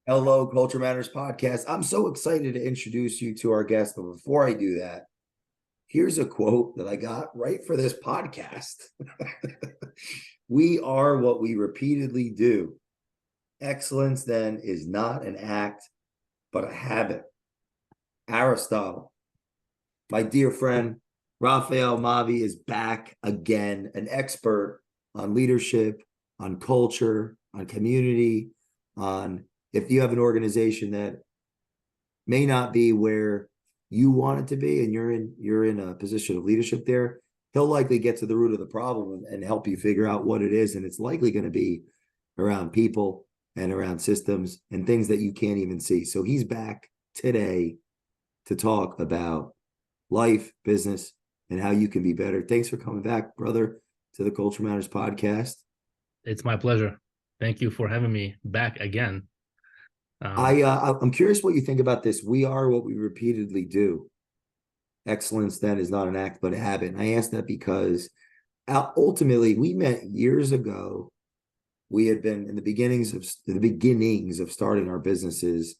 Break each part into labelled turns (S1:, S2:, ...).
S1: Hello, Culture Matters podcast. I'm so excited to introduce you to our guest, but before I do that, here's a quote that I got right for this podcast. We are what we repeatedly do. Excellence, then, is not an act, but a habit. Aristotle, my dear friend, Raphael Mavi is back again, an expert on leadership, on culture, on community, on if you have an organization that may not be where you want it to be and you're in a position of leadership there, he'll likely get to the root of the problem and help you figure out what it is. And it's likely going to be around people and around systems and things that you can't even see. So he's back today to talk about life, business, and how you can be better. Thanks for coming back, brother, to the Culture Matters podcast.
S2: It's my pleasure. Thank you for having me back again.
S1: I'm curious what you think about this. We are what we repeatedly do. Excellence then is not an act but a habit. And I ask that because ultimately we met years ago. We had been in the beginnings of starting our businesses,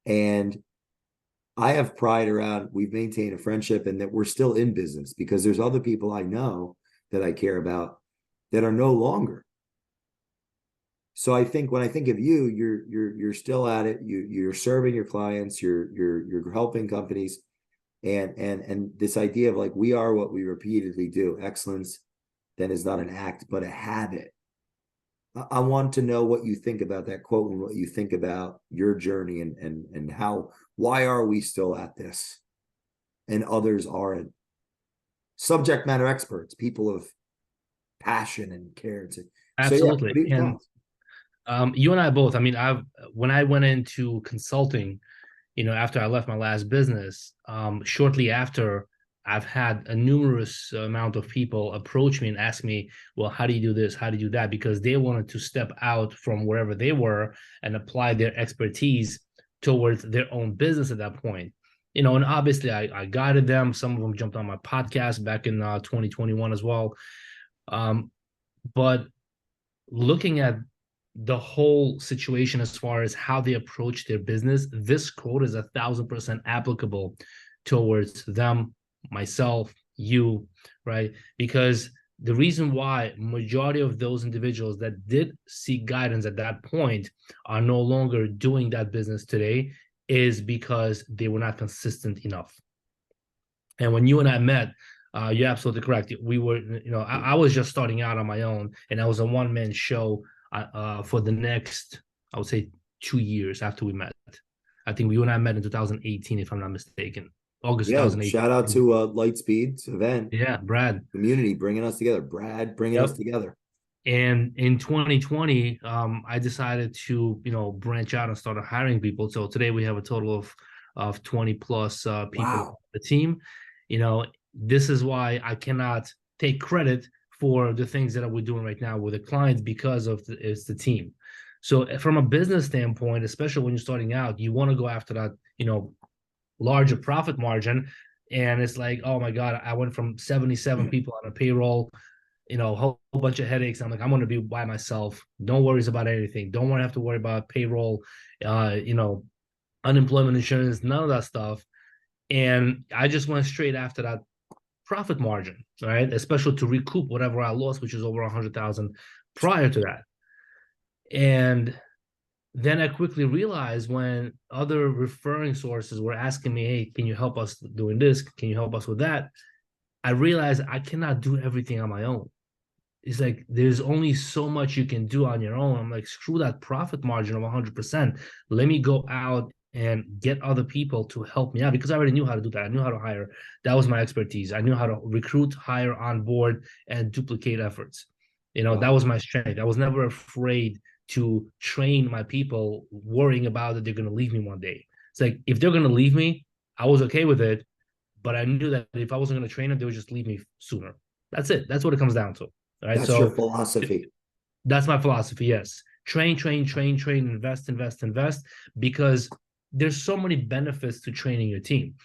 S1: and I have pride around we've maintained a friendship and that we're still in business because there's other people I know that I care about that are no longer. So I think when I think of you, you're still at it. You're serving your clients. You're helping companies, and this idea of like we are what we repeatedly do. Excellence then is not an act but a habit. I want to know what you think about that quote and what you think about your journey and how why are we still at this and others aren't. Subject matter experts, people of passion and care. So yeah, what
S2: Absolutely.
S1: are your
S2: And
S1: thoughts?
S2: you and I both, I mean, when I went into consulting, after I left my last business, shortly after, I've had a numerous amount of people approach me and ask me, well, how do you do this? How do you do that? Because they wanted to step out from wherever they were and apply their expertise towards their own business at that point. And obviously I guided them. Some of them jumped on my podcast back in 2021 as well. But looking at the whole situation as far as how they approach their business, this quote is 1,000% applicable towards them, myself, you, right? Because the reason why majority of those individuals that did seek guidance at that point are no longer doing that business today is because they were not consistent enough. And when you and I met, you're absolutely correct. We were, I was just starting out on my own, and I was a one-man show for the next, I would say, 2 years after we met. I think you and I met in 2018, if I'm not mistaken, August
S1: Yeah, shout out
S2: 2018.
S1: to Lightspeed's event
S2: Yeah, Brad.
S1: community bringing us together. Brad bringing us
S2: Yep.
S1: together.
S2: And in 2020, I decided to, branch out and start hiring people. So today we have a total of 20 plus people on
S1: Wow.
S2: the team. This is why I cannot take credit for the things that we're doing right now with the clients because it's the team. So from a business standpoint, especially when you're starting out, you want to go after that, larger profit margin. And it's like, oh my God, I went from 77 people on a payroll, a whole bunch of headaches. I'm like, I'm going to be by myself. No worries about anything. Don't want to have to worry about payroll, uh, you know, unemployment insurance, none of that stuff. And I just went straight after that profit margin, right? Especially to recoup whatever I lost, which is over 100,000 prior to that. And then I quickly realized when other referring sources were asking me, hey, can you help us doing this? Can you help us with that? I realized I cannot do everything on my own. It's like there's only so much you can do on your own. I'm like, screw that profit margin of 100%. Let me go out and get other people to help me out because I already knew how to do that. I knew how to hire. That was my expertise. I knew how to recruit, hire, onboard, and duplicate efforts. That
S1: Wow.
S2: was my strength. I was never afraid to train my people, worrying about that they're going to leave me one day. It's like if they're going to leave me, I was okay with it, but I knew that if I wasn't going to train them, they would just leave me sooner. That's it. That's what it comes down to. All right.
S1: That's your
S2: So
S1: philosophy.
S2: that's my philosophy. Yes. Train, train, train, train, invest, invest, invest, because there's so many benefits to training your team.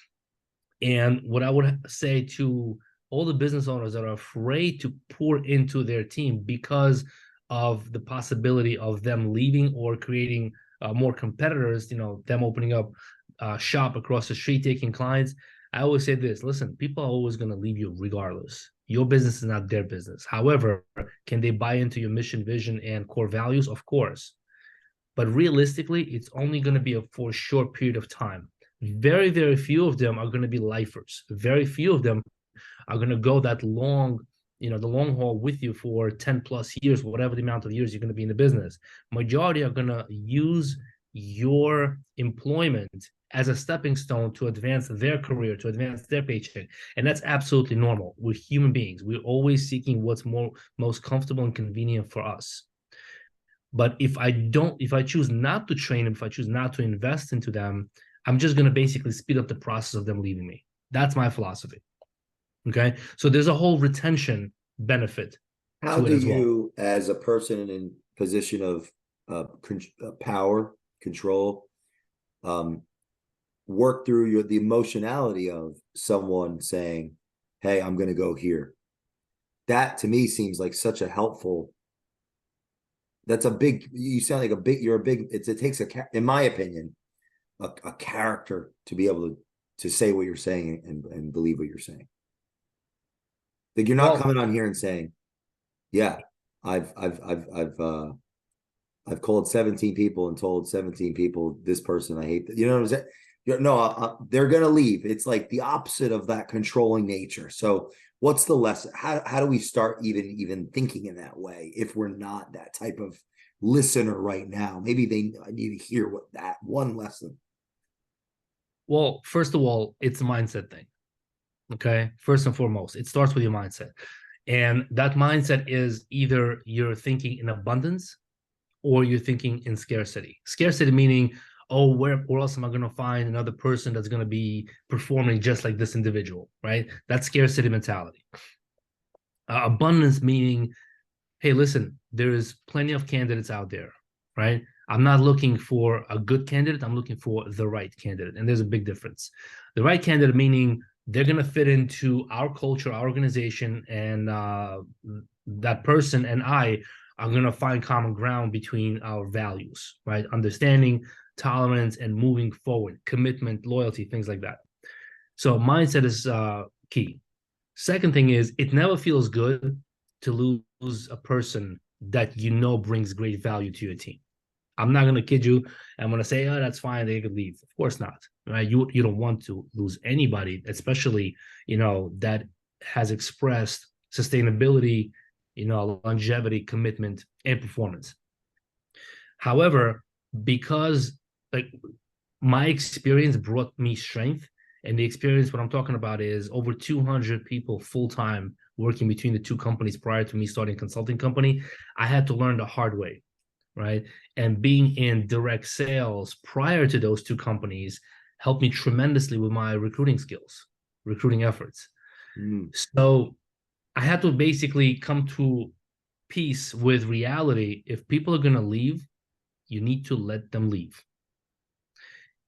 S2: And what I would say to all the business owners that are afraid to pour into their team because of the possibility of them leaving or creating more competitors, them opening up shop across the street, taking clients. I always say this: listen, people are always going to leave you regardless. Your business is not their business. However, can they buy into your mission, vision, and core values? Of course. But realistically, it's only going to be for a short period of time. Very, very few of them are going to be lifers. Very few of them are going to go that long, the long haul with you for 10 plus years, whatever the amount of years you're going to be in the business. Majority are going to use your employment as a stepping stone to advance their career, to advance their paycheck. And that's absolutely normal. We're human beings. We're always seeking what's most comfortable and convenient for us. But if I choose not to train them, if I choose not to invest into them, I'm just going to basically speed up the process of them leaving me. That's my philosophy. Okay. So there's a whole retention benefit
S1: How
S2: to it
S1: do
S2: as well.
S1: you, as a person in position of power, control, work through the emotionality of someone saying, hey, I'm going to go here? That to me seems like such a helpful, that's a big, you sound like it takes in my opinion, a character to be able to say what you're saying and believe what you're saying. Like you're not coming on here and saying, yeah, I've called 17 people and told 17 people this person I hate. You know what I'm saying? No, they're gonna leave. It's like the opposite of that controlling nature. So what's the lesson? How do we start even thinking in that way if we're not that type of listener right now? Maybe I need to hear what that one lesson.
S2: Well, first of all, it's a mindset thing. Okay. First and foremost, it starts with your mindset. And that mindset is either you're thinking in abundance or you're thinking in scarcity. Scarcity meaning, oh, where else am I going to find another person that's going to be performing just like this individual, right? That's scarcity mentality. Abundance meaning, hey, listen, there is plenty of candidates out there, right? I'm not looking for a good candidate. I'm looking for the right candidate. And there's a big difference. The right candidate meaning they're going to fit into our culture, our organization, and that person and I are going to find common ground between our values, right? Understanding, tolerance, and moving forward, commitment, loyalty, things like that. So mindset is key. Second thing is it never feels good to lose a person that brings great value to your team. I'm not going to kid you. I'm going to say, oh, that's fine. They could leave. Of course not. Right? You don't want to lose anybody, especially, that has expressed sustainability, longevity, commitment, and performance. However, because like my experience brought me strength, and the experience, what I'm talking about is over 200 people full-time working between the two companies prior to me starting a consulting company. I had to learn the hard way, right? And being in direct sales prior to those two companies helped me tremendously with my recruiting skills, recruiting efforts. So I had to basically come to peace with reality. If people are going to leave, you need to let them leave.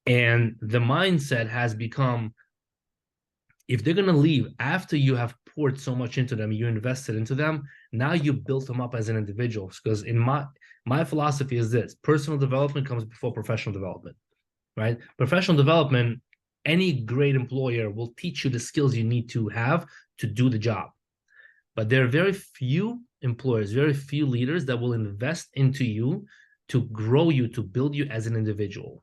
S2: And the mindset has become, if they're going to leave after you have poured so much into them, you invested into them, now you built them up as an individual. Because in my philosophy is this: personal development comes before professional development, right? Professional development, any great employer will teach you the skills you need to have to do the job. But there are very few employers, very few leaders that will invest into you to grow you, to build you as an individual.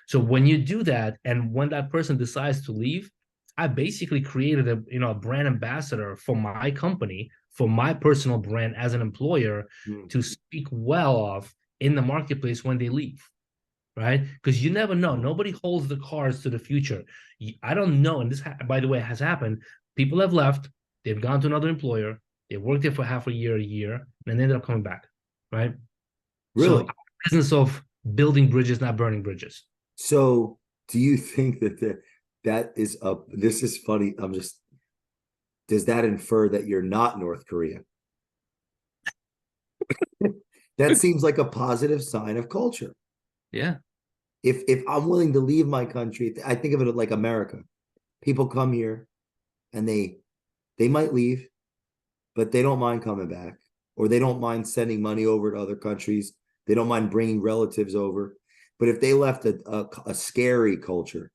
S2: So when you do that, and when that person decides to leave, I basically created a brand ambassador for my company, for my personal brand as an employer, to speak well of in the marketplace when they leave, right? Because you never know. Nobody holds the cards to the future. I don't know, and this, by the way, has happened. People have left. They've gone to another employer. They worked there for half a year, and they ended up coming back, right?
S1: Really?
S2: So, business of building bridges, not burning bridges.
S1: So do you think that is this is funny. Does that infer that you're not North Korea? That seems like a positive sign of culture.
S2: Yeah.
S1: If I'm willing to leave my country, I think of it like America. People come here and they might leave, but they don't mind coming back. or they don't mind sending money over to other countries. They don't mind bringing relatives over. But if they left a scary culture,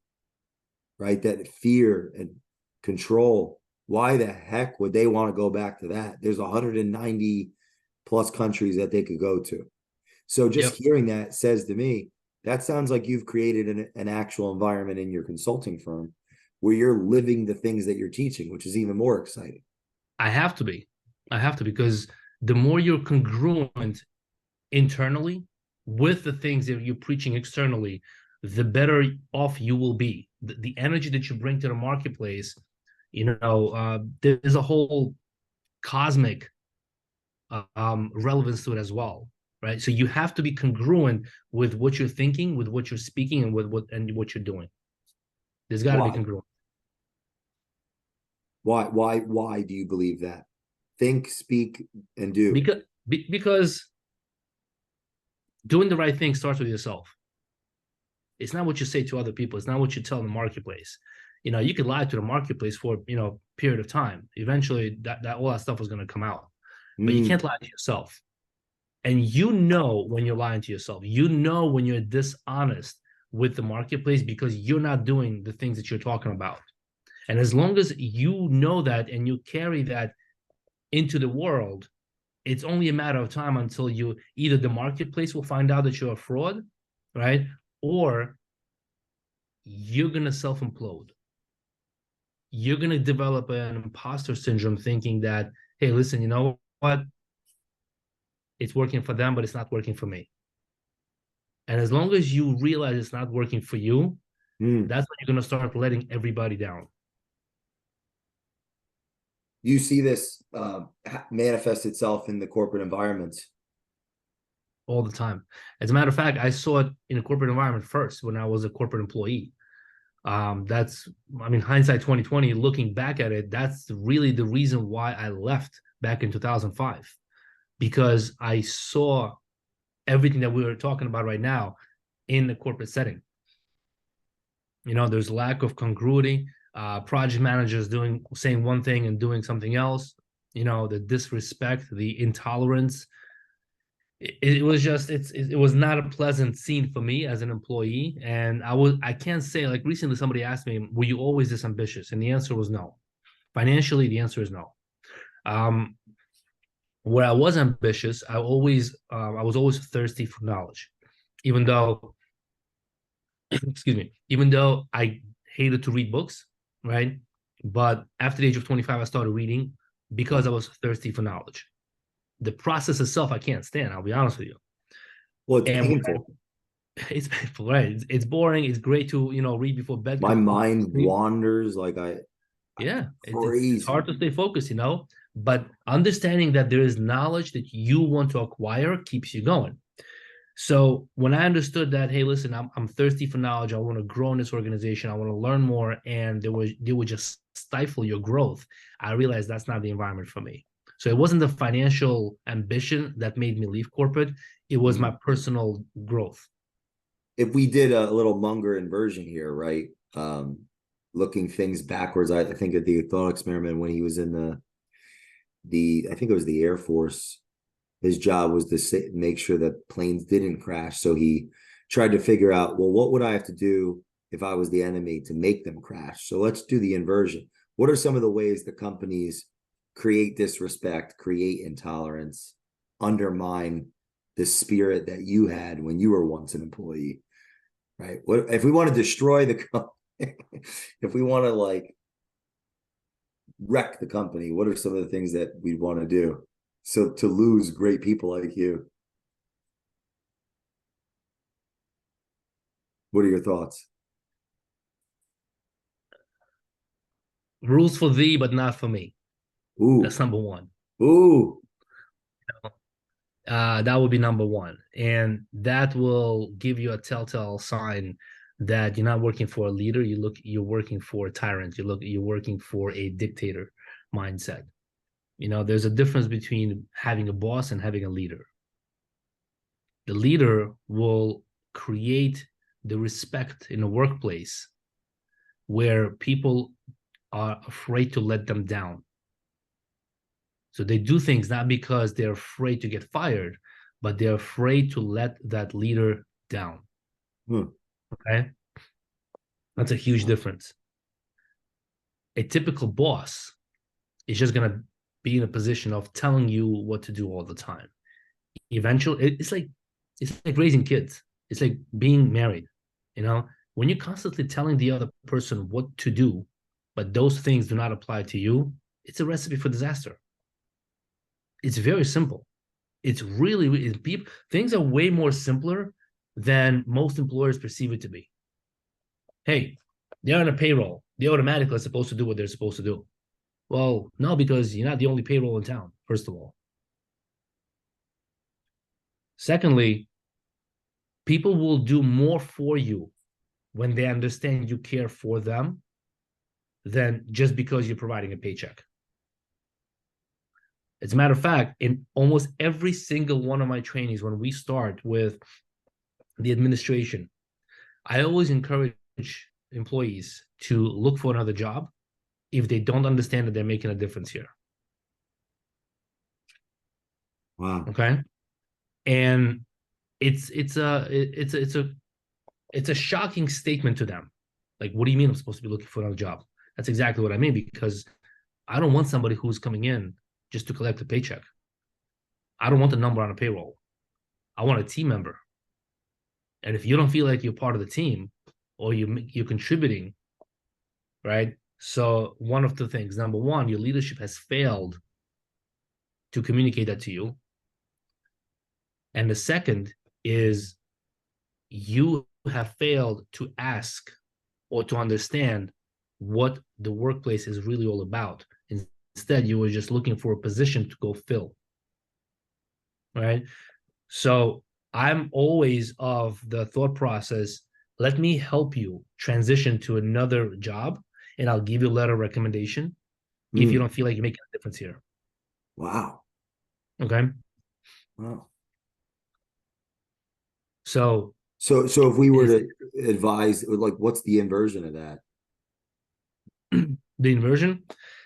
S1: right, that fear and control, why the heck would they want to go back to that? There's 190 plus countries that they could go to. So just
S2: Yep.
S1: hearing that says to me, that sounds like you've created an actual environment in your consulting firm where you're living the things that you're teaching, which is even more exciting.
S2: I have to be. I have to, because the more you're congruent internally with the things that you're preaching externally, the better off you will be. The energy that you bring to the marketplace, there's a whole cosmic relevance to it as well, right? So you have to be congruent with what you're thinking, with what you're speaking, and with what you're doing. There's got to be
S1: Why?
S2: congruent.
S1: Why do you believe that? Think, speak, and do.
S2: Because doing the right thing starts with yourself. It's not what you say to other people. It's not what you tell the marketplace. You could lie to the marketplace for period of time. Eventually, that all that stuff is going to come out. But you can't lie to yourself. And when you're lying to yourself. When you're dishonest with the marketplace because you're not doing the things that you're talking about. And as long as you know that and you carry that into the world, it's only a matter of time until either the marketplace will find out that you're a fraud, right? Or you're going to self-implode. You're going to develop an imposter syndrome thinking that, hey, listen, you know what? It's working for them, but it's not working for me. And as long as you realize it's not working for you, that's when you're going to start letting everybody down.
S1: You see this manifest itself in the corporate environments
S2: All the time. As a matter of fact, I saw it in a corporate environment first when I was a corporate employee. Hindsight 2020, looking back at it, that's really the reason why I left back in 2005, because I saw everything that we were talking about right now in the corporate setting. There's lack of congruity, project managers saying one thing and doing something else, the disrespect, the intolerance. It was not a pleasant scene for me as an employee. And I can't say, like, recently somebody asked me, were you always this ambitious? And the answer was no. Financially, the answer is no. Where I was ambitious, I was always thirsty for knowledge, even though even though I hated to read books, right? But after the age of 25, I started reading because I was thirsty for knowledge. The process itself, I can't stand. I'll be honest with you.
S1: Well, it's
S2: And
S1: painful.
S2: it's painful, right? It's boring. It's great to read before bed.
S1: My mind wanders like
S2: It's
S1: crazy.
S2: hard to stay focused, But understanding that there is knowledge that you want to acquire keeps you going. So when I understood that, hey, listen, I'm thirsty for knowledge. I want to grow in this organization. I want to learn more, and they would just stifle your growth. I realized that's not the environment for me. So it wasn't the financial ambition that made me leave corporate. It was my personal growth.
S1: If we did a little Munger inversion here, right? Looking things backwards, I think of the thought experiment when he was in I think it was the Air Force. His job was to make sure that planes didn't crash. So he tried to figure out, well, what would I have to do if I was the enemy to make them crash? So let's do the inversion. What are some of the ways the companies create disrespect, create intolerance, undermine the spirit that you had when you were once an employee, right? What if we want to destroy the company? If we want to wreck the company, what are some of the things that we'd want to do? So to lose great people like you. What are your thoughts?
S2: Rules for thee, but not for me.
S1: Ooh.
S2: That's number one.
S1: Ooh.
S2: That would be number one. And that will give you a telltale sign that you're not working for a leader. You're working for a tyrant. You're working for a dictator mindset. There's a difference between having a boss and having a leader. The leader will create the respect in a workplace where people are afraid to let them down. So they do things not because they're afraid to get fired, but they're afraid to let that leader down. Okay. That's a huge difference. A typical boss is just going to be in a position of telling you what to do all the time. Eventually, it's like raising kids. It's like being married. When you're constantly telling the other person what to do, but those things do not apply to you, it's a recipe for disaster. It's very simple. It's really people. Things are way more simpler than most employers perceive it to be. Hey, they're on a payroll. They automatically are supposed to do what they're supposed to do. Well, no, because you're not the only payroll in town, first of all. Secondly, people will do more for you when they understand you care for them than just because you're providing a paycheck. As a matter of fact, in almost every single one of my trainings, when we start with the administration, I always encourage employees to look for another job if they don't understand that they're making a difference here.
S1: Wow.
S2: Okay. And it's a shocking statement to them. Like, what do you mean I'm supposed to be looking for another job? That's exactly what I mean, because I don't want somebody who's coming in just to collect a paycheck. I don't want the number on a payroll. I want a team member. And if you don't feel like you're part of the team or you're contributing, right? So one of the things, number one, your leadership has failed to communicate that to you. And the second is you have failed to ask or to understand what the workplace is really all about. Instead, you were just looking for a position to go fill. Right? So I'm always of the thought process, let me help you transition to another job, and I'll give you a letter of recommendation if you don't feel like you're making a difference here.
S1: Wow.
S2: Okay.
S1: Wow.
S2: So
S1: if we were to advise, like, what's the inversion of that?
S2: The inversion,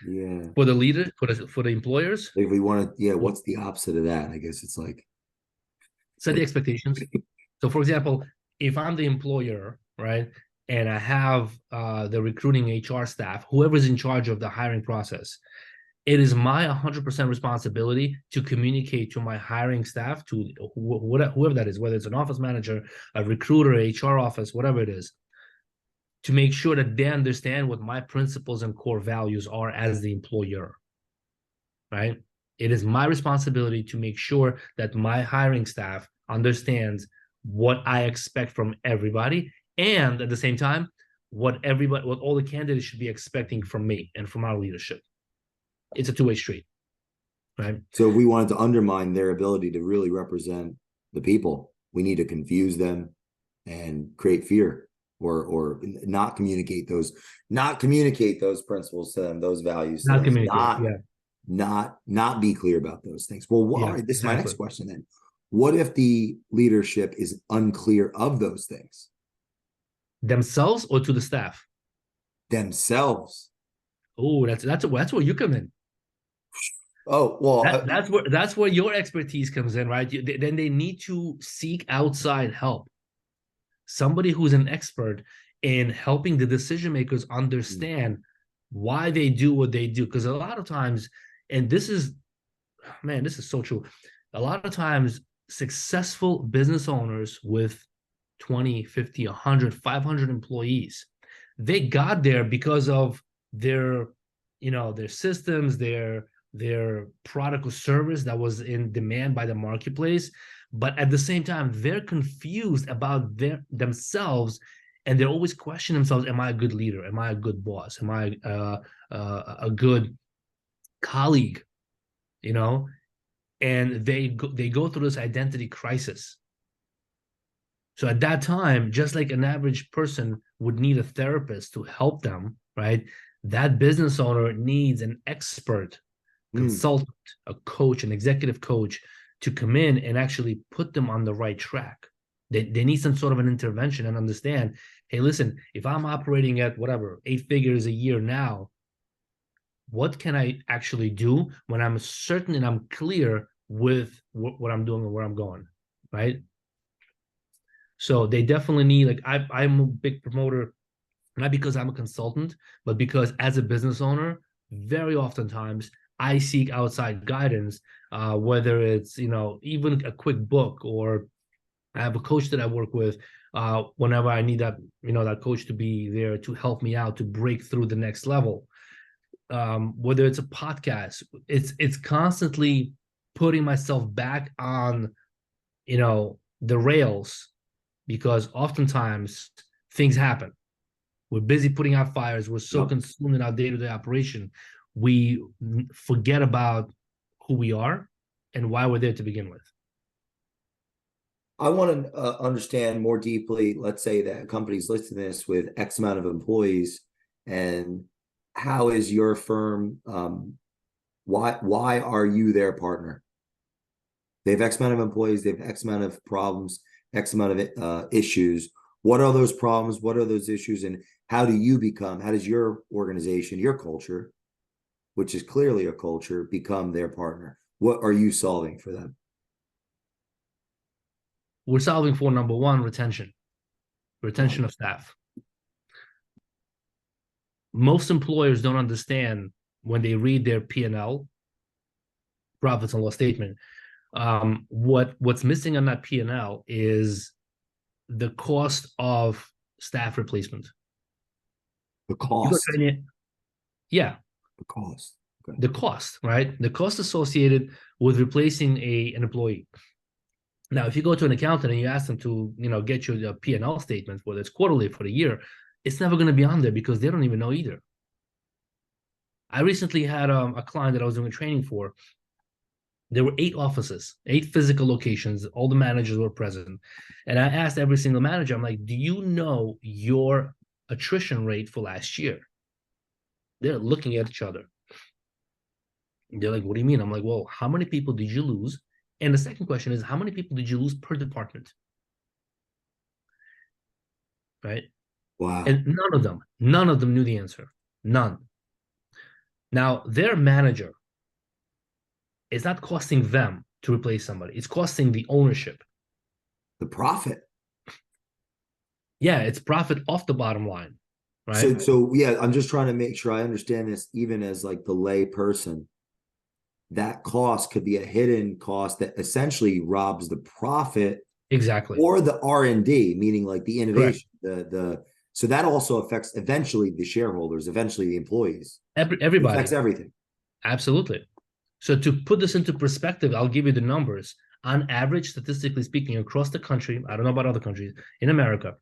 S1: yeah,
S2: for the leader, for the employers.
S1: If we want to, what's the opposite of that? I guess it's like
S2: set the expectations. So, for example, if I'm the employer, right, and I have the recruiting HR staff, whoever's in charge of the hiring process, it is my 100% responsibility to communicate to my hiring staff, to whoever that is, whether it's an office manager, a recruiter, HR office, whatever it is, to make sure that they understand what my principles and core values are as the employer, right? It is my responsibility to make sure that my hiring staff understands what I expect from everybody, and at the same time, what all the candidates should be expecting from me and from our leadership. It's a two-way street, right?
S1: So if we wanted to undermine their ability to really represent the people, we need to confuse them and create fear, or not communicate those principles to them, those values to them, not be clear about those things. Well, all right, this is my next question then. What if the leadership is unclear of those things?
S2: Themselves or to the staff?
S1: Themselves.
S2: Oh, that's where you come in.
S1: Oh, well,
S2: that's where your expertise comes in, right? Then they need to seek outside help. Somebody who's an expert in helping the decision makers understand why they do what they do. Because a lot of times, and this is so true. A lot of times, successful business owners with 20, 50, 100, 500 employees, they got there because of their systems, their product or service that was in demand by the marketplace. But at the same time, they're confused about themselves, and they're always questioning themselves: am I a good leader? Am I a good boss? Am I a good colleague? And they go through this identity crisis. So at that time, just like an average person would need a therapist to help them, right? That business owner needs an expert, consultant, a coach, an executive coach, to come in and actually put them on the right track. They need some sort of an intervention and understand, hey, listen, if I'm operating at whatever, 8 figures a year now, what can I actually do when I'm certain and I'm clear with what I'm doing and where I'm going, right? So they definitely need, like, I'm a big promoter, not because I'm a consultant, but because as a business owner, very oftentimes I seek outside guidance, whether it's, even a quick book, or I have a coach that I work with whenever I need that coach to be there to help me out to break through the next level. Whether it's a podcast, it's constantly putting myself back on, the rails, because oftentimes things happen. We're busy putting out fires. We're so consumed in our day-to-day operation, we forget about who we are and why we're there to begin with.
S1: I want to understand more deeply. Let's say that a company's listing this with X amount of employees, and how is your firm? Why are you their partner? They have X amount of employees. They have X amount of problems, X amount of issues. What are those problems? What are those issues? And how does your organization, your culture, which is clearly a culture, become their partner? What are you solving for them?
S2: We're solving for, number one, retention of staff. Most employers don't understand, when they read their P&L, profits and loss statement, what's missing on that P&L is the cost of staff replacement.
S1: The cost.
S2: Yeah.
S1: The cost.
S2: Okay. The cost, right? The cost associated with replacing an employee. Now, if you go to an accountant and you ask them to, get you the P&L statement, whether it's quarterly for the year, it's never going to be on there because they don't even know either. I recently had a client that I was doing training for. There were 8 offices, 8 physical locations. All the managers were present. And I asked every single manager, I'm like, do you know your attrition rate for last year? They're looking at each other. They're like, what do you mean? I'm like, well, how many people did you lose? And the second question is, how many people did you lose per department? Right?
S1: Wow.
S2: And none of them knew the answer. None. Now, their manager is not costing them to replace somebody. It's costing the ownership.
S1: The profit.
S2: Yeah, it's profit off the bottom line. Right?
S1: So yeah, I'm just trying to make sure I understand this, even as like the lay person. That cost could be a hidden cost that essentially robs the profit,
S2: exactly,
S1: or the R&D, meaning like the innovation.
S2: Correct.
S1: So that also affects eventually the shareholders, eventually the employees.
S2: Everybody.
S1: It affects everything.
S2: Absolutely. So to put this into perspective, I'll give you the numbers. On average, statistically speaking, across the country, I don't know about other countries, in America,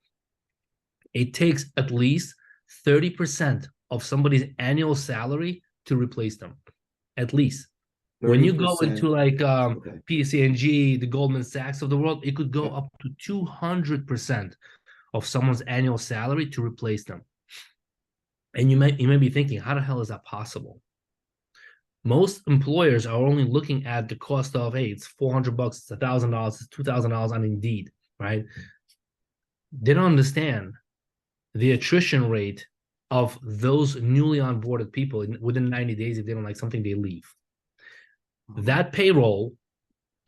S2: it takes at least 30% of somebody's annual salary to replace them. At least. 30%. When you go into like PCNG, the Goldman Sachs of the world, it could go up to 200% of someone's annual salary to replace them. And you may be thinking, how the hell is that possible? Most employers are only looking at the cost of, hey, it's $400, it's $1,000, it's $2,000 on Indeed, right? They don't understand the attrition rate of those newly onboarded people. Within 90 days, if they don't like something, they leave. That payroll,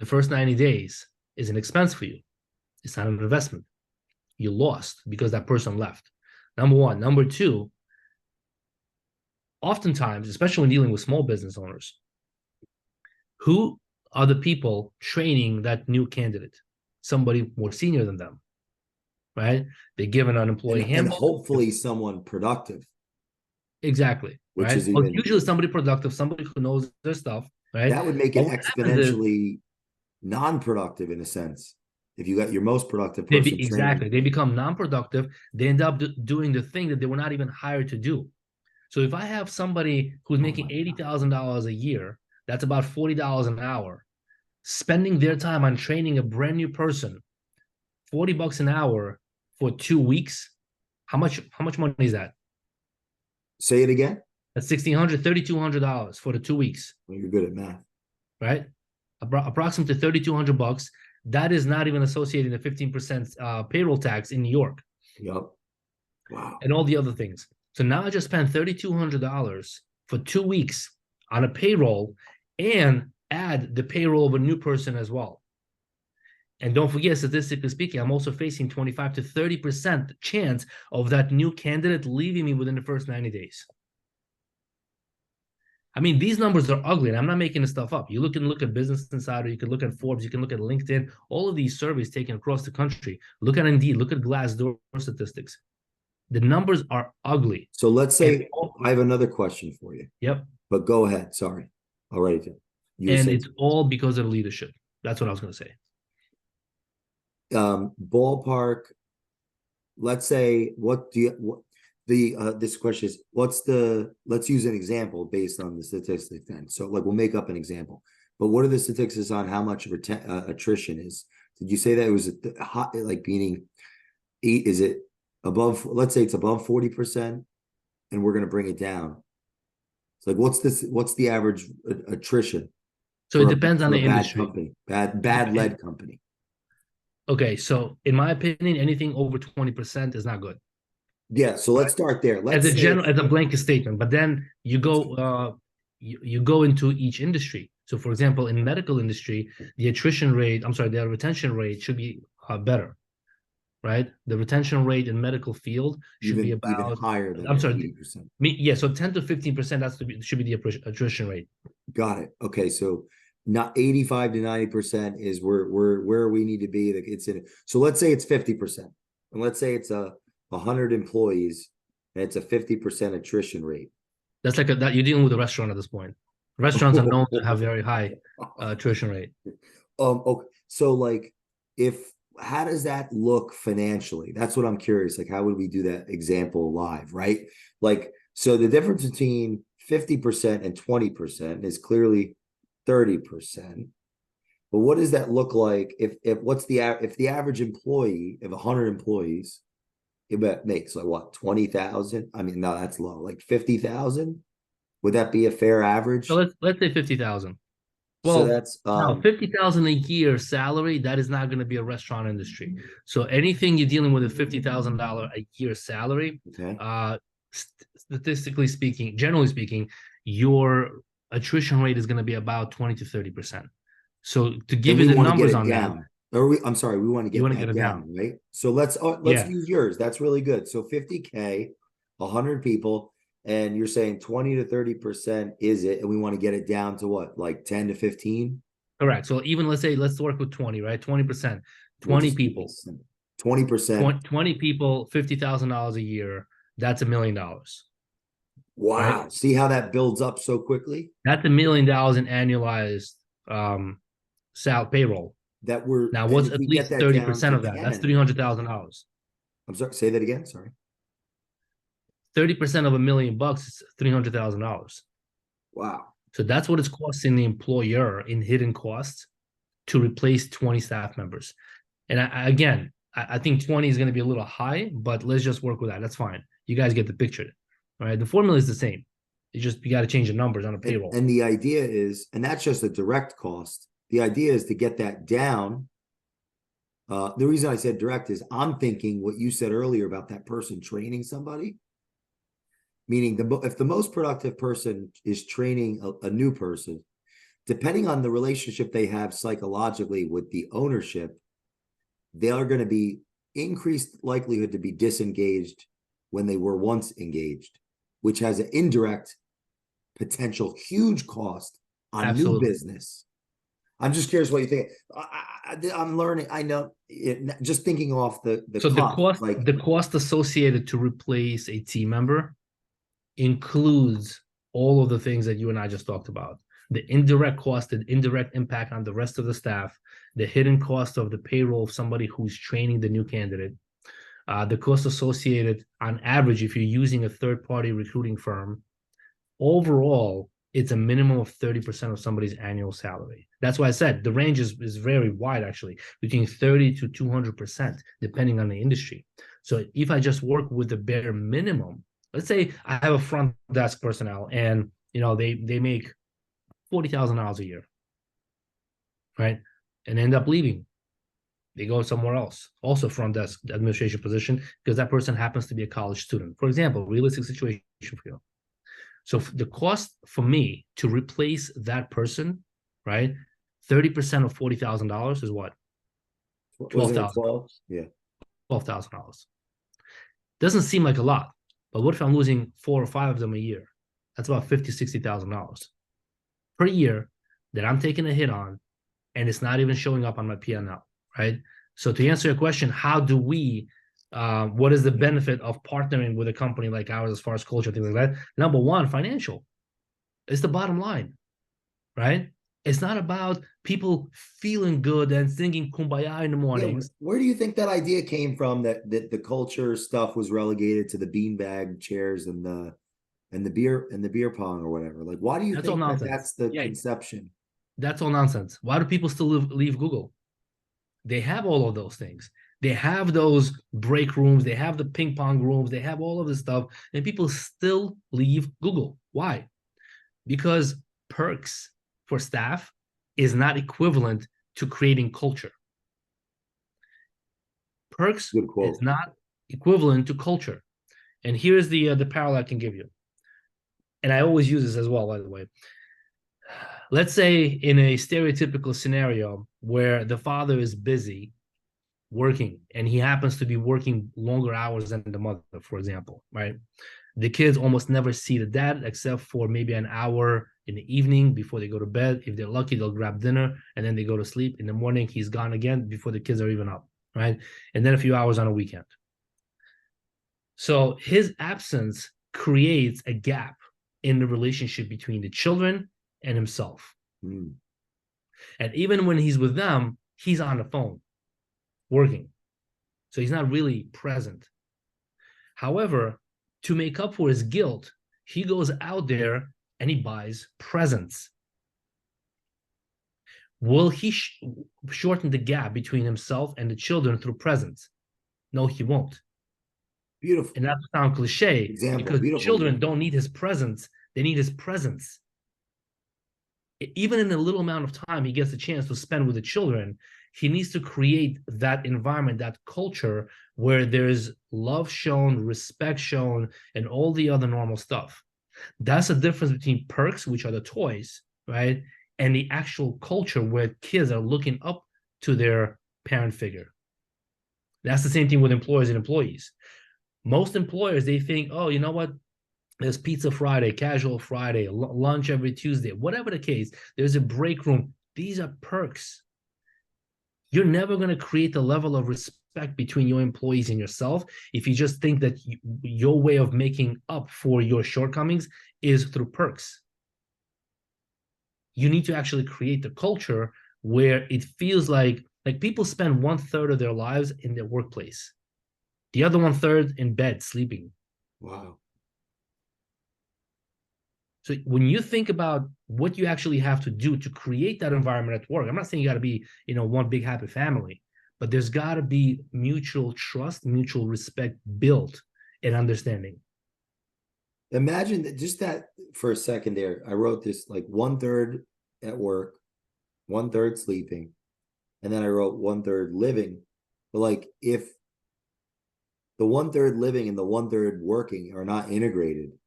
S2: the first 90 days, is an expense for you. It's not an investment. You lost because that person left. Number one. Number two, oftentimes, especially when dealing with small business owners, who are the people training that new candidate? Somebody more senior than them, right? They give an employee handbook.
S1: And hopefully someone productive.
S2: Exactly,
S1: which
S2: right?
S1: is even,
S2: usually somebody productive, somebody who knows their stuff, right?
S1: That would make it exponentially non-productive in a sense. If you got your most productive person
S2: exactly, they become non-productive. They end up doing the thing that they were not even hired to do. So if I have somebody who's making $80,000 a year, that's about $40 an hour, spending their time on training a brand new person, $40 an hour for 2 weeks, how much money is that?
S1: Say it again.
S2: That's $1,600, $3,200 for the 2 weeks.
S1: Well, you're good at math,
S2: right? Approximately $3,200. That is not even associating the 15% payroll tax in New York.
S1: Yep. Wow.
S2: And all the other things. So now I just spent $3,200 for 2 weeks on a payroll and add the payroll of a new person as well. And don't forget, statistically speaking, I'm also facing 25 to 30% chance of that new candidate leaving me within the first 90 days. I mean, these numbers are ugly, and I'm not making this stuff up. You can look at Business Insider, you can look at Forbes, you can look at LinkedIn, all of these surveys taken across the country. Look at Indeed, look at Glassdoor statistics. The numbers are ugly.
S1: So let's say I have another question for you.
S2: Yep.
S1: But go ahead. Sorry. All right.
S2: And it's all because of leadership. That's what I was going to say.
S1: Ballpark, let's say, this question is, let's use an example based on the statistics then. So like we'll make up an example, but what are the statistics on how much attrition is? Did you say that it was like meaning is it above, let's say it's above 40% and we're going to bring it down. It's like, what's the average attrition?
S2: So it depends on the industry.
S1: Bad led company.
S2: Okay, so in my opinion, anything over 20% is not good.
S1: Yeah, so let's start there.
S2: As a blanket statement, but then you go you go into each industry. So for example, in medical industry, the retention rate should be better, right? The retention rate in medical field should be about
S1: even higher than
S2: 80%. Yeah, so 10 to 15% should be the attrition rate.
S1: Got it. Okay, so not 85 to 90% is where we need to be. It's in. So let's say it's 50%, and let's say it's 100 employees, and it's a 50% attrition rate.
S2: That's like that you're dealing with a restaurant at this point. Restaurants are known to have very high attrition rate.
S1: Okay. So like, how does that look financially? That's what I'm curious. Like, how would we do that example live, right? Like, so the difference between 50% and 20% is clearly 30%. But what does that look like if the average employee of 100 employees, it makes like what, 20,000? I mean, no, that's low. Like 50,000? Would that be a fair average?
S2: So let's say 50,000. Well,
S1: so that's
S2: now 50,000 a year salary, that is not going to be a restaurant industry. So anything you're dealing with a $50,000 a year salary, okay. Statistically speaking, generally speaking, your attrition rate is going to be about 20 to 30%. So to give you the numbers on that,
S1: I'm sorry, we want to get it down, right? So let's use yours. That's really good. So 50K, 100 people. And you're saying 20 to 30% is it, and we want to get it down to what, like 10 to 15?
S2: Correct. So even let's work with 20, right? 20%, 20 people,
S1: 20%,
S2: 20 people, $50,000 a year. That's $1 million.
S1: Wow! Right? See how that builds up so quickly?
S2: That's $1 million in annualized payroll.
S1: That we're
S2: now. What's at least 30% of that? That's $300,000.
S1: I'm sorry. Say that again. Sorry.
S2: 30% of $1 million is $300,000.
S1: Wow.
S2: So that's what it's costing the employer in hidden costs to replace 20 staff members. And I think 20 is going to be a little high, but let's just work with that. That's fine. You guys get the picture. All right. The formula is the same. You got to change the numbers on a payroll.
S1: And the idea is, and that's just a direct cost. The idea is to get that down. The reason I said direct is I'm thinking what you said earlier about that person training somebody. Meaning, if the most productive person is training a new person, depending on the relationship they have psychologically with the ownership, they are going to be increased likelihood to be disengaged when they were once engaged, which has an indirect potential huge cost on Absolutely. New business. I'm just curious what you think. I'm learning. I know. Just thinking off the
S2: the cost associated to replace a team member includes all of the things that you and I just talked about. The indirect cost, the indirect impact on the rest of the staff, the hidden cost of the payroll of somebody who's training the new candidate, the cost associated on average if you're using a third-party recruiting firm. Overall, it's a minimum of 30% of somebody's annual salary. That's why I said the range is very wide, actually, between 30 to 200%, depending on the industry. So if I just work with the bare minimum, let's say I have a front desk personnel and they make $40,000 a year, right? And end up leaving. They go somewhere else, also front desk administration position, because that person happens to be a college student. For example, realistic situation for you. So the cost for me to replace that person, right? 30% of $40,000 is what?
S1: Wasn't it
S2: 12,000.
S1: 12? Yeah.
S2: $12,000. Doesn't seem like a lot, but what if I'm losing 4 or 5 of them a year? That's about $50,000-$60,000 per year that I'm taking a hit on, and it's not even showing up on my P&L, right? So to answer your question, how do we? What is the benefit of partnering with a company like ours as far as culture, things like that? Number one, financial. It's the bottom line, right? It's not about people feeling good and singing kumbaya in the
S1: Yeah,
S2: mornings.
S1: where do you think that idea came from, that the culture stuff was relegated to the beanbag chairs and the beer pong or whatever? Like, why do you
S2: That's all
S1: think that
S2: nonsense.
S1: that's the
S2: Yeah,
S1: conception?
S2: that's all nonsense. Why do people still leave Google? They have all of those things. They have those break rooms. They have the ping pong rooms. They have all of this stuff, and people still leave Google. Why? Because perks for staff is not equivalent to creating culture. Perks
S1: Good
S2: is
S1: quote.
S2: not equivalent to culture. And here's the parallel I can give you. And I always use this as well, by the way. Let's say in a stereotypical scenario where the father is busy working and he happens to be working longer hours than the mother, for example, right? The kids almost never see the dad except for maybe an hour in the evening before they go to bed. If they're lucky, they'll grab dinner and then they go to sleep. In the morning, he's gone again before the kids are even up, right? And then a few hours on a weekend. So his absence creates a gap in the relationship between the children and himself.
S1: Mm.
S2: And even when he's with them, he's on the phone working. So he's not really present. However, to make up for his guilt, he goes out there and he buys presents. Will he shorten the gap between himself and the children through presents? No, he won't.
S1: Beautiful.
S2: And that sounds cliche
S1: Example.
S2: because
S1: Beautiful
S2: children
S1: example.
S2: don't need his presence, they need his presence. Even in the little amount of time he gets a chance to spend with the children, he needs to create that environment, that culture where there's love shown, respect shown, and all the other normal stuff. That's the difference between perks, which are the toys, right, and the actual culture where kids are looking up to their parent figure. That's the same thing with employers and employees. Most employers, they think, oh, you know what? There's pizza Friday, casual Friday, lunch every Tuesday, whatever the case. There's a break room. These are perks. You're never going to create the level of respect between your employees and yourself if you just think that your way of making up for your shortcomings is through perks. You need to actually create the culture where it feels like people spend 1/3 of their lives in their workplace, the other 1/3 in bed sleeping.
S1: Wow.
S2: So when you think about what you actually have to do to create that environment at work, I'm not saying you got to be, one big happy family, but there's got to be mutual trust, mutual respect built and understanding.
S1: Imagine that, just that for a second there. I wrote this like 1/3 at work, 1/3 sleeping, and then I wrote 1/3 living. But like, if the 1/3 living and the 1/3 working are not integrated,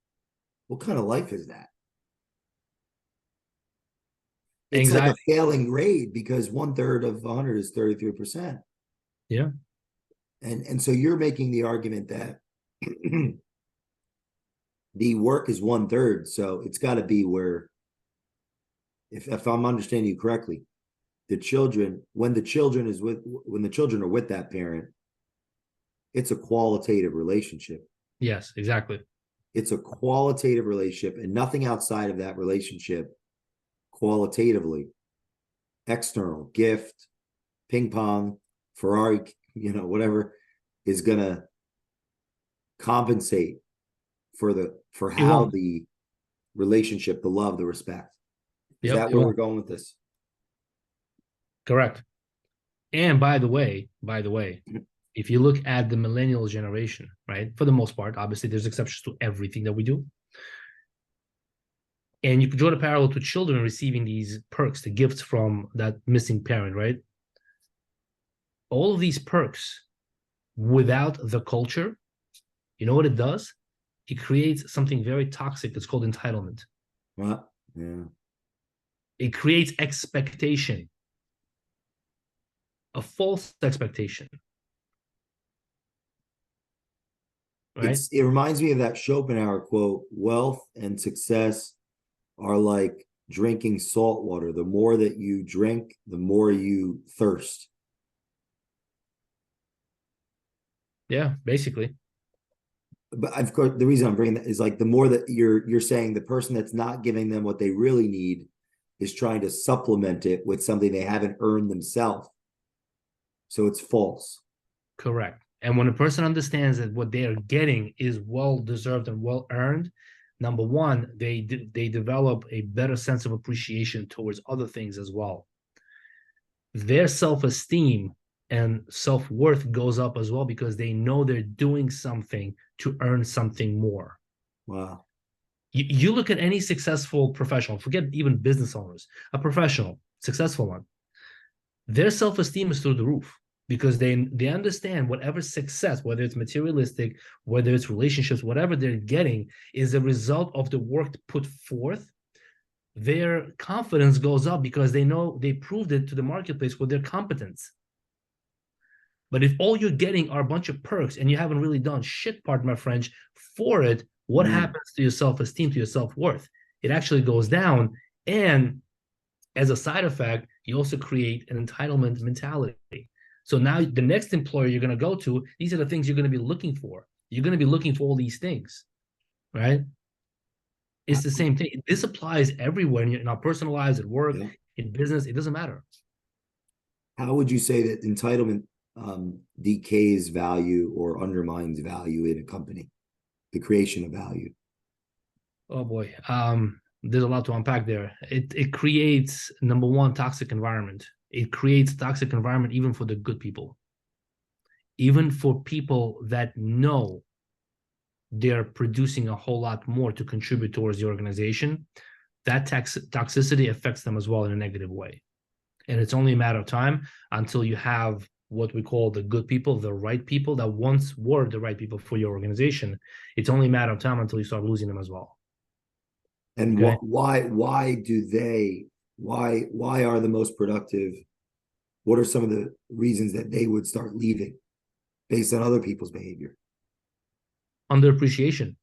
S1: what kind of life is that? It's like a
S2: Anxiety.
S1: failing grade, because 1/3 of 100 is 33%.
S2: Yeah.
S1: And so you're making the argument that the work is 1/3, so it's got to be where, if I'm understanding you correctly, the children, when the children are with that parent, it's a qualitative relationship.
S2: Yes, exactly.
S1: It's a qualitative relationship, and nothing outside of that relationship, qualitatively, external, gift, ping pong, Ferrari, whatever, is gonna compensate for
S2: It
S1: how
S2: won't.
S1: the relationship, the love, the respect. Is
S2: Yep,
S1: that
S2: it
S1: where we're
S2: won't.
S1: going with this?
S2: Correct. And by the way, if you look at the millennial generation, right, for the most part, obviously there's exceptions to everything that we do. And you could draw the parallel to children receiving these perks, the gifts from that missing parent, right? All of these perks without the culture, you know what it does? it creates something very toxic that's called entitlement.
S1: Right. Yeah.
S2: It creates expectation, a false expectation, right?
S1: It reminds me of that Schopenhauer quote, wealth and success are like drinking salt water. The more that you drink, the more you thirst.
S2: Yeah, basically.
S1: But of course, the reason I'm bringing that is like the more that you're saying the person that's not giving them what they really need is trying to supplement it with something they haven't earned themselves. So it's false.
S2: Correct. And when a person understands that what they are getting is well deserved and well earned, number one, they develop a better sense of appreciation towards other things as well. Their self-esteem and self-worth goes up as well because they know they're doing something to earn something more.
S1: Wow.
S2: You look at any successful professional, forget even business owners, a professional, successful one, their self-esteem is through the roof because they understand whatever success, whether it's materialistic, whether it's relationships, whatever they're getting is a result of the work put forth. Their confidence goes up because they know they proved it to the marketplace with their competence. But if all you're getting are a bunch of perks and you haven't really done shit, pardon my French, for it, what happens to your self-esteem, to your self-worth? It actually goes down. And as a side effect, you also create an entitlement mentality. So now the next employer you're going to go to, these are the things you're going to be looking for. You're going to be looking for all these things, right? It's the same thing. This applies everywhere in our personal lives, at work,
S1: Yeah.
S2: in business. It doesn't matter.
S1: How would you say that entitlement decays value or undermines value in a company? The creation of value.
S2: Oh boy. There's a lot to unpack there. It creates, number one, toxic environment. It creates toxic environment even for the good people, even for people that know they're producing a whole lot more to contribute towards the organization. That toxicity affects them as well in a negative way. And it's only a matter of time until you have what we call the good people, the right people that once were the right people for your organization. It's only a matter of time until you start losing them as well.
S1: And
S2: Okay.
S1: why are the most productive? What are some of the reasons that they would start leaving based on other people's behavior?
S2: Underappreciation.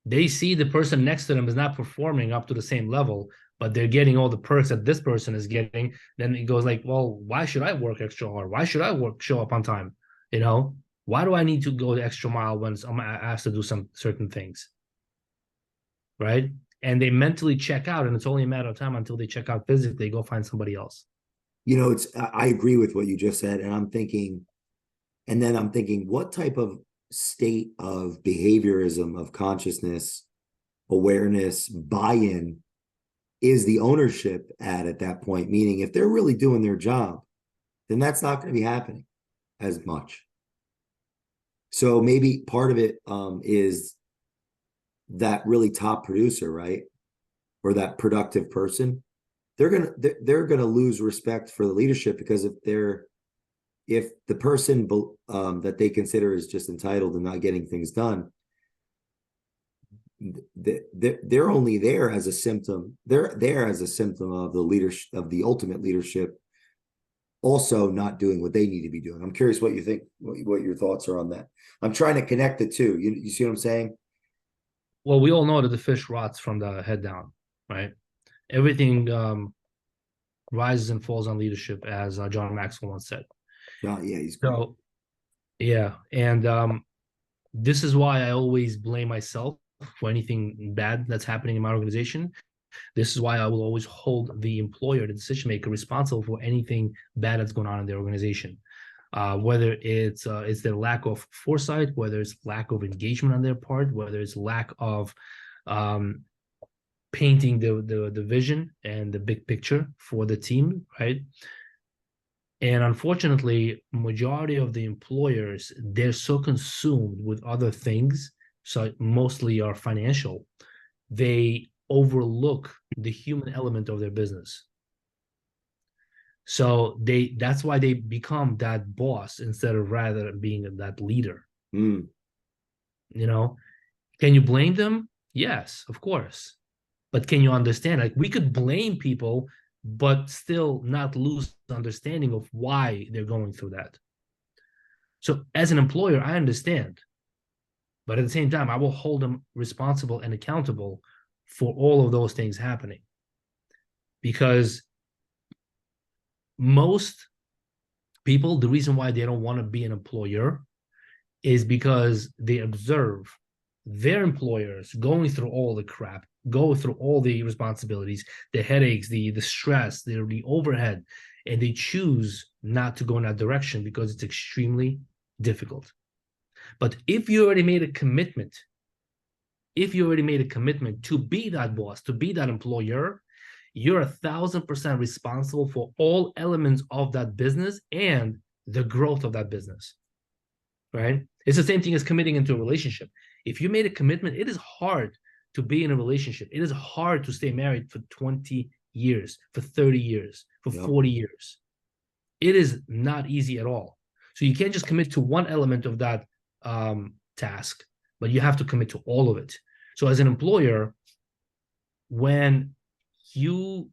S2: They see the person next to them is not performing up to the same level, but they're getting all the perks that this person is getting. Then it goes like, well, why should I work extra hard? Why should I show up on time? You know, why do I need to go the extra mile when I'm asked to do some certain things? Right. And they mentally check out, and it's only a matter of time until they check out physically, go find somebody else.
S1: I agree with what you just said, and I'm thinking, what type of state of behaviorism, of consciousness, awareness, buy-in is the ownership at that point? Meaning, if they're really doing their job, then that's not going to be happening as much. So maybe part of it is that really top producer, right? Or that productive person. They're gonna lose respect for the leadership because if the person that they consider is just entitled and not getting things done, they're only there as a symptom. They're there as a symptom of the leadership, of the ultimate leadership, also not doing what they need to be doing. I'm curious what you think, what your thoughts are on that. I'm trying to connect the two. You see what I'm saying?
S2: Well, we all know that the fish rots from the head down, right? Everything rises and falls on leadership, as John Maxwell once said.
S1: Yeah, he's great.
S2: So, yeah, and this is why I always blame myself for anything bad that's happening in my organization. This is why I will always hold the employer, the decision maker, responsible for anything bad that's going on in the organization. Whether it's their lack of foresight, whether it's lack of engagement on their part, whether it's lack of painting the vision and the big picture for the team, right? And unfortunately, majority of the employers, they're so consumed with other things, so mostly are financial, they overlook the human element of their business. So that's why they become that boss instead of rather being that leader.
S1: Mm.
S2: You know, Can you blame them? Yes, of course. But can you understand? Like, we could blame people, but still not lose understanding of why they're going through that. So as an employer, I understand, but at the same time, I will hold them responsible and accountable for all of those things happening. Because most people, the reason why they don't want to be an employer is because they observe their employers going through all the crap, go through all the responsibilities, the headaches, the stress, the overhead, and they choose not to go in that direction because it's extremely difficult. But if you already made a commitment, to be that boss, to be that employer, you're 1,000% responsible for all elements of that business and the growth of that business, right? It's the same thing as committing into a relationship. If you made a commitment, it is hard to be in a relationship. It is hard to stay married for 20 years, for 30 years, for 40 years. It is not easy at all. So you can't just commit to one element of that task, but you have to commit to all of it. So as an employer, when you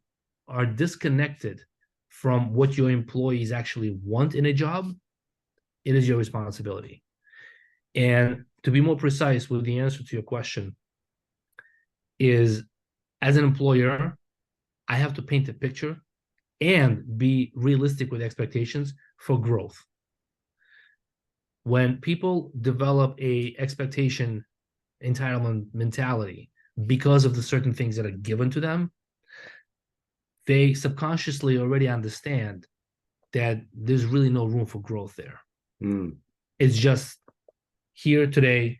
S2: are disconnected from what your employees actually want in a job, it is your responsibility. And to be more precise with the answer to your question is, as an employer, I have to paint a picture and be realistic with expectations for growth. When people develop a expectation entitlement mentality because of the certain things that are given to them, they subconsciously already understand that there's really no room for growth there. It's just here today,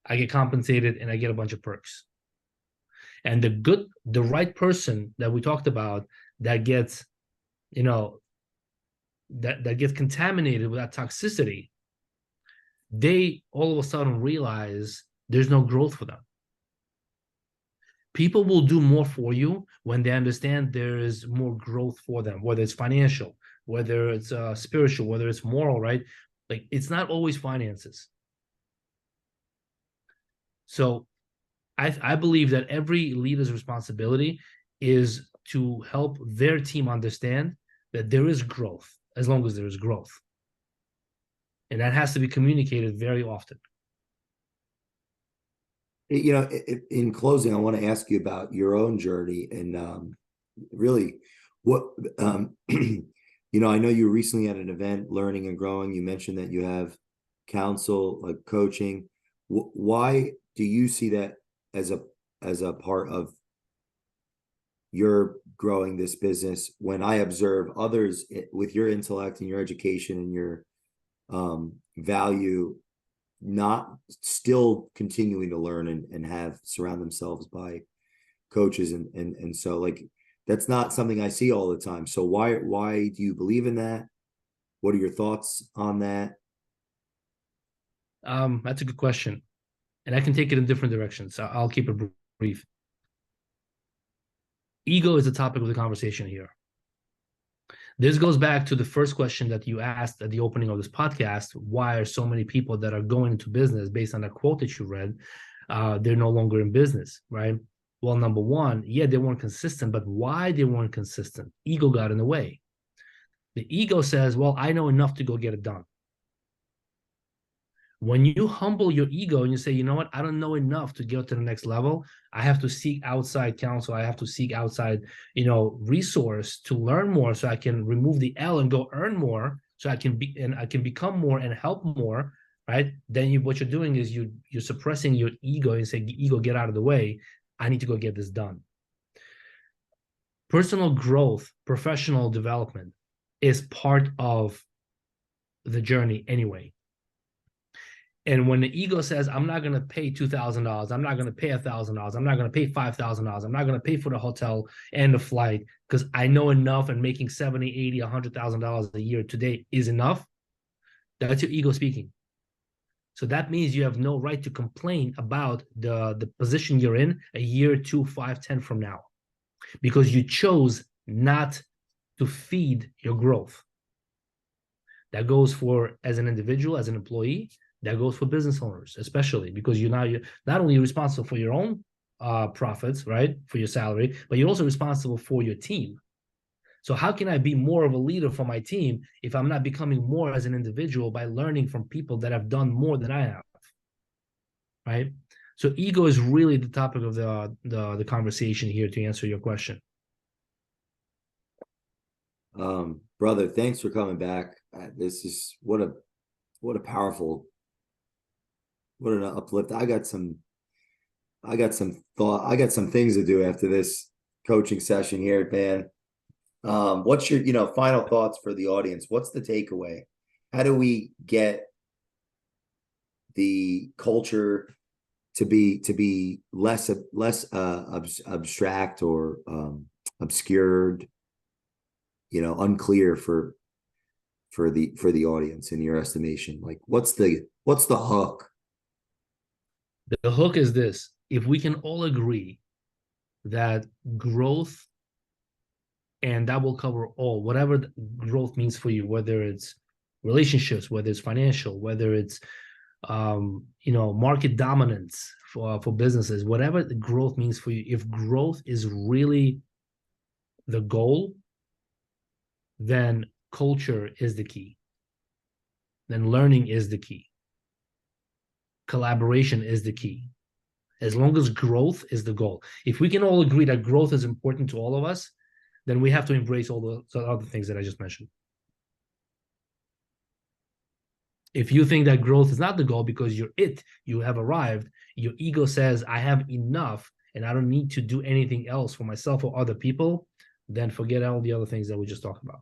S2: I get compensated and I get a bunch of perks. And the right person that we talked about that gets, that gets contaminated with that toxicity, they all of a sudden realize there's no growth for them. People will do more for you when they understand there is more growth for them, whether it's financial, whether it's spiritual, whether it's moral, right? Like, it's not always finances. So I believe that every leader's responsibility is to help their team understand that there is growth, as long as there is growth. And that has to be communicated very often.
S1: In closing, I want to ask you about your own journey and really what, I know you recently had an event, Learning and Growing. You mentioned that you have counsel, like coaching. Why do you see that as a part of your growing this business, when I observe others with your intellect and your education and your value not still continuing to learn and have surround themselves by coaches and so, like, that's not something I see all the time. So why do you believe in that? What are your thoughts on that?
S2: That's a good question, and I can take it in different directions. So I'll keep it brief. Ego is the topic of the conversation here. This goes back to the first question that you asked at the opening of this podcast. Why are so many people that are going into business, based on that quote that you read, they're no longer in business, right? Well, number one, yeah, they weren't consistent, but why they weren't consistent? Ego got in the way. The ego says, well, I know enough to go get it done. When you humble your ego and you say, you know what, I don't know enough to get to the next level, I have to seek outside counsel, I have to seek outside, resource to learn more, so I can remove the L and go earn more, so I can become more and help more, right? Then what you're doing is you're suppressing your ego and say, ego, get out of the way. I need to go get this done. Personal growth, professional development is part of the journey anyway. And when the ego says, I'm not going to pay $2,000, I'm not going to pay $1,000, I'm not going to pay $5,000, I'm not going to pay for the hotel and the flight because I know enough, and making $70,000, $80,000, $100,000 a year today is enough, that's your ego speaking. So that means you have no right to complain about the position you're in a year, 2, 5, 10 from now, because you chose not to feed your growth. That goes for as an individual, as an employee, That goes for business owners, especially because you're not only responsible for your own profits, right, for your salary, but you're also responsible for your team. So how can I be more of a leader for my team if I'm not becoming more as an individual by learning from people that have done more than I have, right? So ego is really the topic of the conversation here, to answer your question.
S1: Brother, thanks for coming back. This is what a powerful, what an uplift. I got some things to do after this coaching session here, man. What's your, final thoughts for the audience? What's the takeaway? How do we get the culture to be less abstract or obscured, unclear for the audience in your estimation? Like, what's the hook?
S2: The hook is this: if we can all agree that growth, and that will cover all, whatever growth means for you, whether it's relationships, whether it's financial, whether it's market dominance for businesses, whatever the growth means for you, if growth is really the goal, then culture is the key. Then learning is the key. Collaboration is the key. As long as growth is the goal. If we can all agree that growth is important to all of us, then we have to embrace all the other things that I just mentioned. If you think that growth is not the goal because you have arrived, your ego says, I have enough and I don't need to do anything else for myself or other people, then forget all the other things that we just talked about.